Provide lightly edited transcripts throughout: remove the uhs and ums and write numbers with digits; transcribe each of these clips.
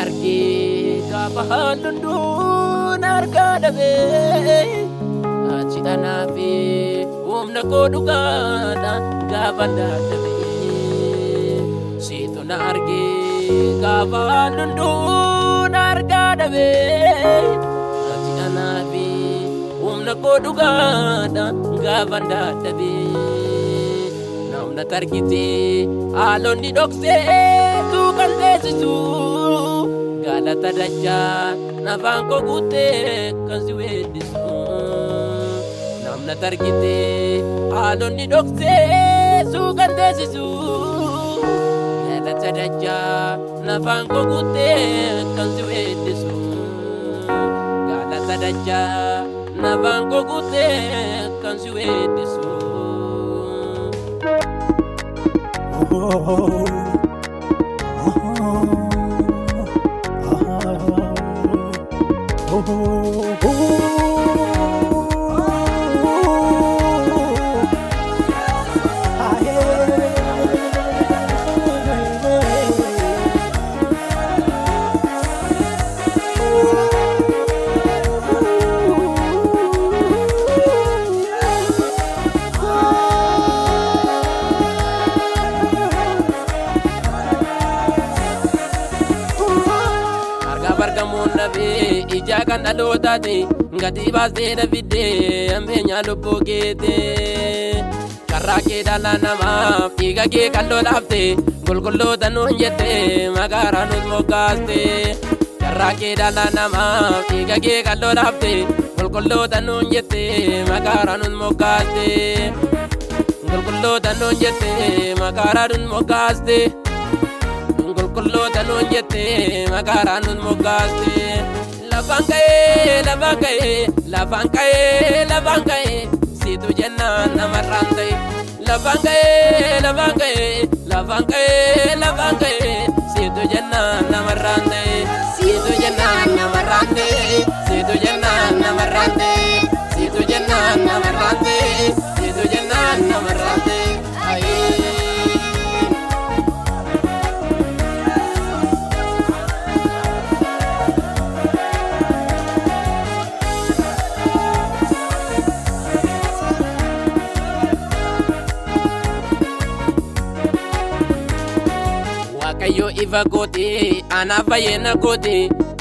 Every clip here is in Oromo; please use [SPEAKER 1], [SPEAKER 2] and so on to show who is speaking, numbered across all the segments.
[SPEAKER 1] argee gaafa hallunduun harkaa dhabee achi anaafi humna koo dhugaadhaan gaafa dadhabee siitu na argee gaafa hallunduun harkaa dhabee achi anaafi humna koo dhugaadhaan gaafa dadhabee namna targitee haalonni dhoksee tuukan teessisu galata dachaa nafaan koo guutee kan si weeddisu namna targitee haalonni dhoksee tuukan teessisu galata dachaa nafaan koo guutee kan si weeddisu galata dachaa nafaan koo guutee kan si weeddisu. Ija kan dhalootati gatii baastee dafidee ammeenya lubbuu keetee karraa kee dhala namaaf dhiiga kee kan lolaafte qulqulloota nuun jettee maqaa nuus moggaaste karraa kee dhala namaaf dhiiga kee kan lolaafte qulqulloota nuun jettee maqaa nuus moggaaste qulqulloota nuun jettee maqaa nuus moggaaste qulqulloota nuun jettee maqaa nuus moggaaste. Lafaan ka'ee siitu jennaan namarraan ta'e lafaan ka'ee siitu jennaan namarraan ta'e siitu jennaan namarraan ta'e siitu jennaan namarraan ta'e siitu jennaan namarraan ta'e siitu jennaan namarraan ta'e. Waaqayyo ifa goote anaaf fayyina goote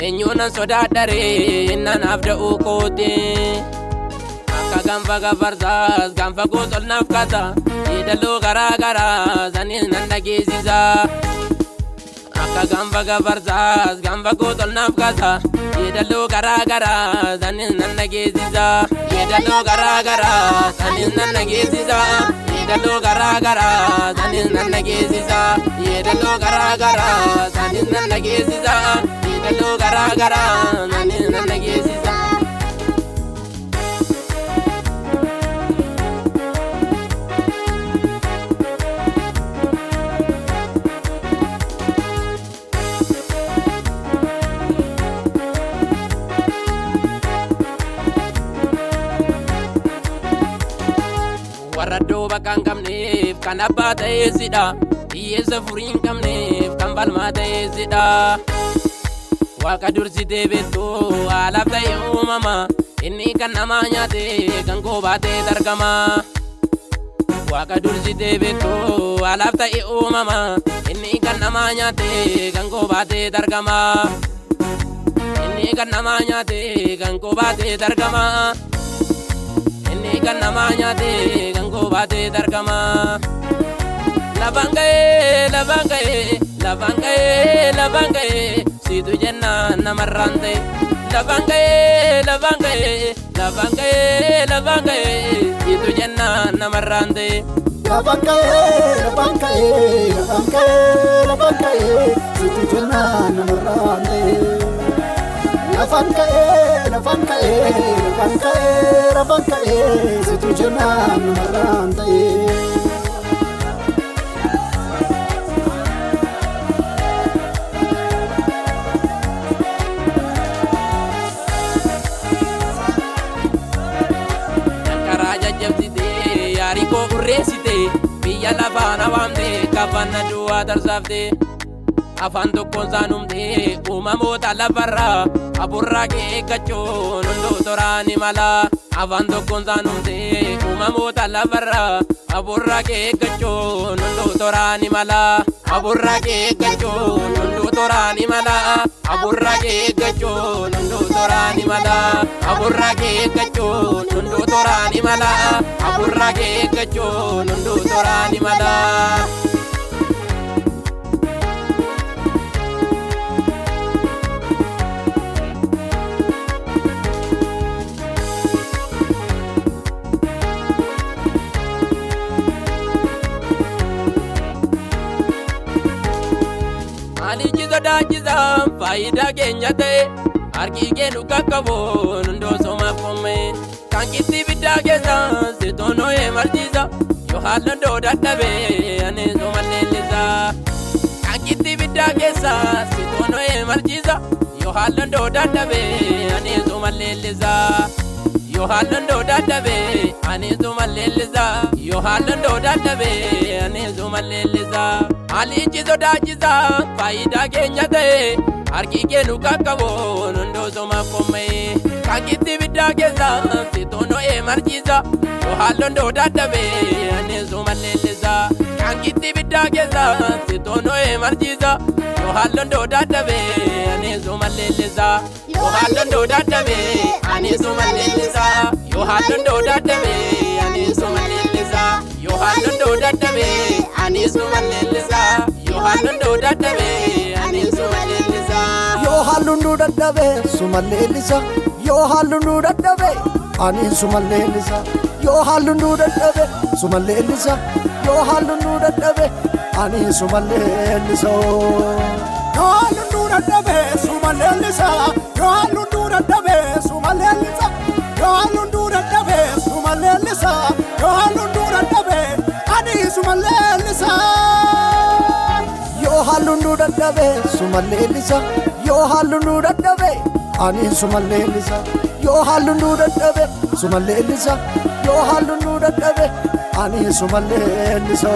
[SPEAKER 1] eenyuunan sodaadharee nanaaf da'uu goote akka gaanfa gafarsaas gaanfa goosol naaf kaasa yeedaloo garaa garaa sanis nan dhageessisa akka gaanfa gafarsaas gaanfa goosol naaf kaasa yeedaloo garaa garaa sanis nan dhageessisa yeedaloo garaa garaa sanis nan dhageessisa. Yeedaloo garaa garaa sanis nan dhageessisa yeedaloo garaa garaa sanis nan dhageessisa yeedaloo garaa garaa sanis nan dhageessisa. Warra dooba kan qabneef kan abbaa ta'eessidha hiyyeessa furii hin qabneef kan falmaa ta'eessidha waaqa dursitee beektu haalaaf ta'e uumama inni kan namaa nyaate kan koo baatee argama waaqa dursitee beektu haalaaf ta'e uumama inni kan namaa nyaate kan koo baatee argama inni kan namaa nyaate kan koo baatee argama. Kan nama nyaate kan koo baatee argama. Lafaan ka'ee siitu jennaan namarraan ta'e lafaan ka'ee siitu jennaan namarraan ta'e.
[SPEAKER 2] Lafaan ka'ee siitu jennaan namarraan ta'e. Lafaan ka'ee siitu jennaan namarraan ta'e.
[SPEAKER 1] Karaa jajjabsitee yaarii koo burreessitee biyya lafaan hawaamtee kafanna duwwaa tarsaafte afaan tokkoon saanumtee uumamoota lafarraa aburraa kee eeggachuun hunduu toraani mala afaan tokkoon saanumtee uumamoota lafarraa aburraa kee eeggachuun hunduu toraani mala aburraa kee eeggachuun hunduu toraani mala aburraa kee eeggachuun hunduu toraani mala aburraa kee eeggachuun hunduu toraani mala aburraa kee eeggachuun hunduu toraani mala. Alichi sodaachisa faayidaa keenya ta'e harki keenu qaqqabuun hundoo somaaf qomme kan kitti biddaa keessa sitoono'ee marchisa yoo haalli ndoo dadhabee ani soma leellisa kan kitti biddaa keessa sitoono'ee marchisa yoo haalli ndoo dadhabee ani soma leellisa yoo haalli ndoo dadhabee ani soma leellisa yoo haalli ndoo dadhabee ani soma leellisa. Alichi sodaachisa faayidaa keenya ta'e harki keenu qaqqabuun hundoo somaaf qomme kan kitti biddaa keessa sitoono'ee marchisa yoo haalli ndoo dadhabee ani soma leellisa kan kitti biddaa keessa sitoono'ee marchisa yoo haalli ndoo dadhabee ani soma leellisa yoo haalli ndoo dadhabee ani soma leellisa yoo haalli ndoo dadhabee ani soma leellisa yoo haalli ndoo dadhabee ani soma leellisa yoo haalli ndoo dadhabee ani soma leellisa
[SPEAKER 2] yoo haalli ndoo dadhabee soma leellisa yoo haalli ndoo dadhabee ani soma leellisa yoo haalli ndoo dadhabee soma leellisa yoo haalli ndoo dadhabee ani soma leellisa yoo haalli ndoo dadhabee soma leellisa yoo haalli ndoo dadhabee soma leellisa yoo haalli ndoo dadhabee soma leellisa yoo haalli ndoo dadhabee ani soma leellisa yoo haalli ndoo dadhabee soma leellisa yoo haalli ndoo dadhabee ani soma leellisa yoo haalli ndoo dadhabee soma leellisa yoo haalli ndoo dadhabee ani soma leellisa.